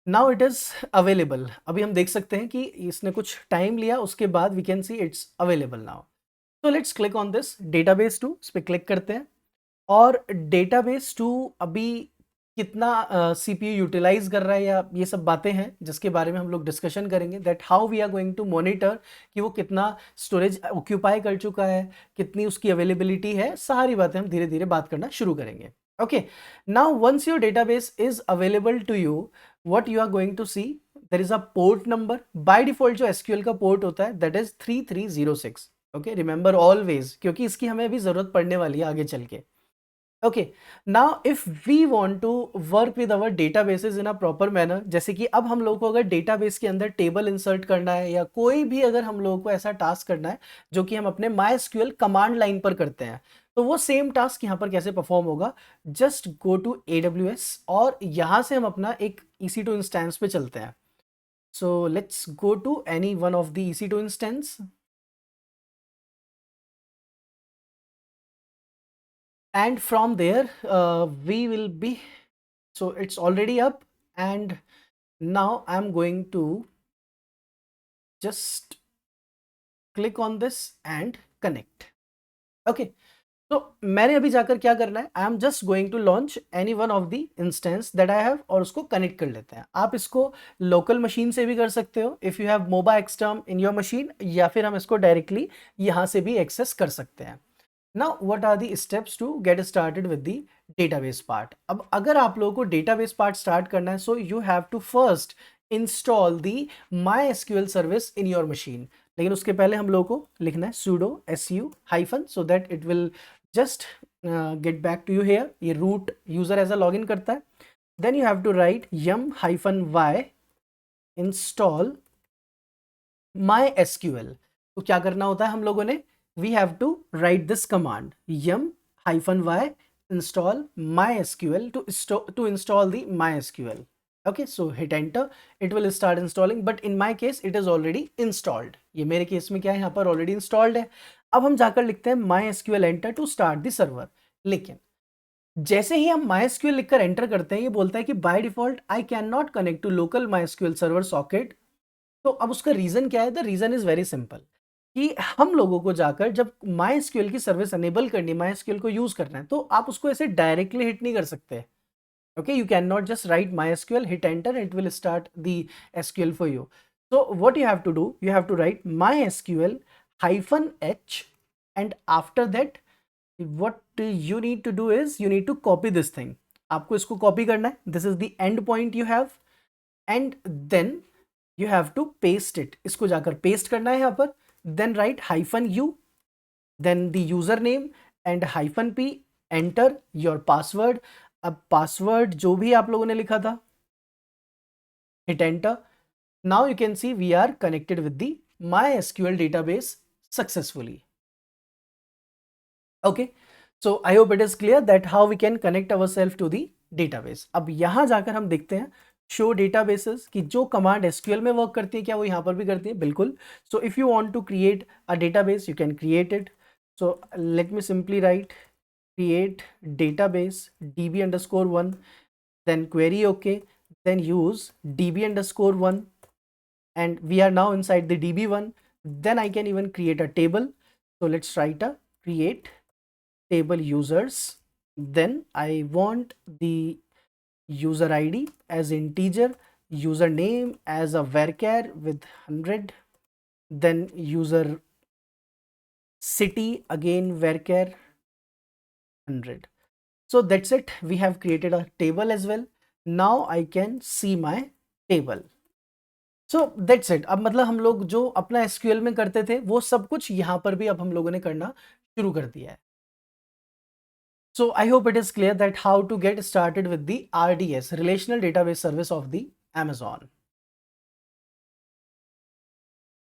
Now it is available. अभी हम देख सकते हैं कि इसने कुछ टाइम लिया, उसके बाद we can see it's available now. तो let's click on this database to, इस पर क्लिक करते हैं और डेटाबेस टू अभी कितना सीपीयू यूटिलाइज कर रहा है या ये सब बातें हैं जिसके बारे में हम लोग डिस्कशन करेंगे, that how we are going to monitor कि वो कितना स्टोरेज ऑक्यूपाई कर चुका है, कितनी उसकी अवेलेबिलिटी है, सारी बातें हम धीरे धीरे बात करना शुरू करेंगे। Okay, now once your database is available to you, what you are going to see, there is a port number. By default जो एसक्यूएल का पोर्ट होता है that is 3306। Okay, remember always, क्योंकि इसकी हमें अभी जरूरत पड़ने वाली है आगे चल के। Okay, now if we want to work with our databases in a proper manner, जैसे कि अब हम लोग को अगर डेटाबेस के अंदर टेबल इंसर्ट करना है या कोई भी अगर हम लोगों को ऐसा टास्क करना है जो कि हम अपने MySQL कमांड लाइन पर करते हैं, तो वो सेम टास्क यहाँ पर कैसे परफॉर्म होगा। जस्ट गो टू AWS और यहाँ से हम अपना एक EC2 इंस्टेंस पे चलते हैं। So let's go to any one of the EC2 instance and from there we will be, so it's already up, and now I'm going to just click on this and connect. Okay, तो मैंने अभी जाकर क्या करना है, I am just going to launch any one of the instance that I have और उसको connect कर लेते हैं। आप इसको लोकल मशीन से भी कर सकते हो if you have MobaXterm in your machine, या फिर हम इसको डायरेक्टली यहाँ से भी एक्सेस कर सकते हैं। Now, what are the steps to get started with the database part? अब अगर आप लोगों को database part start करना है, so you have to first install the MySQL service in your machine. लेकिन उसके पहले हम लोगों को लिखना है sudo su hyphen so that it will just get back to you here. ये root user as a login करता है. Then you have to write yum hyphen y install MySQL. तो क्या करना होता है हम लोगों ने, we have to write this command yum hyphen y install MySQL to install the MySQL. Okay, so hit enter, it will start installing, but in my case it is already installed. ये मेरे case में क्या है, यहाँ पर already installed है। अब हम जाकर लिखते हैं MySQL enter to start the server। लेकिन जैसे ही हम MySQL लिखकर एंटर करते हैं, ये बोलता है कि by default I can not connect to local MySQL server socket. तो अब उसका रीजन क्या है, the reason is very simple, कि हम लोगों को जाकर जब MySQL की सर्विस अनेबल करनी, MySQL को यूज करना है, तो आप उसको ऐसे डायरेक्टली हिट नहीं कर सकते। Okay, you can not just right MySQL, hit enter, it will start the SQL for you. so what you have to do, you have to write MySQL -h, and after that what you need to do is you need to copy this thing। आपको इसको copy करना है, this is the end point you have, and then you have to paste it। इसको जाकर paste करना है यहाँ पर, then write -u, then the username and -p, enter your password। अब पासवर्ड जो भी आप लोगों ने लिखा था, hit enter। now you can see we are connected with the MySQL database successfully। okay, so I hope it is clear that how we can connect ourselves to the database। अब यहाँ जाकर हम देखते हैं शो डेटाबेसेस की जो command SQL में work करती है, क्या वो यहाँ पर भी करती है? बिल्कुल। So if you want to create a database you can create it. So let me simply write create database db_1, then query okay, then use db_1, and we are now inside the db1। then I can even create a table। so let's write a create table users, then I want the user ID as integer, username as a varchar with 100, then user city again varchar 100। so that's it, we have created a table as well। now I can see my table। so that's it। अब मतलब हम लोग जो अपना SQL में करते थे वो सब कुछ यहाँ पर भी अब हम लोगों ने करना शुरू कर दिया है। So I hope it is clear that how to get started with the RDS, Relational Database Service of the Amazon।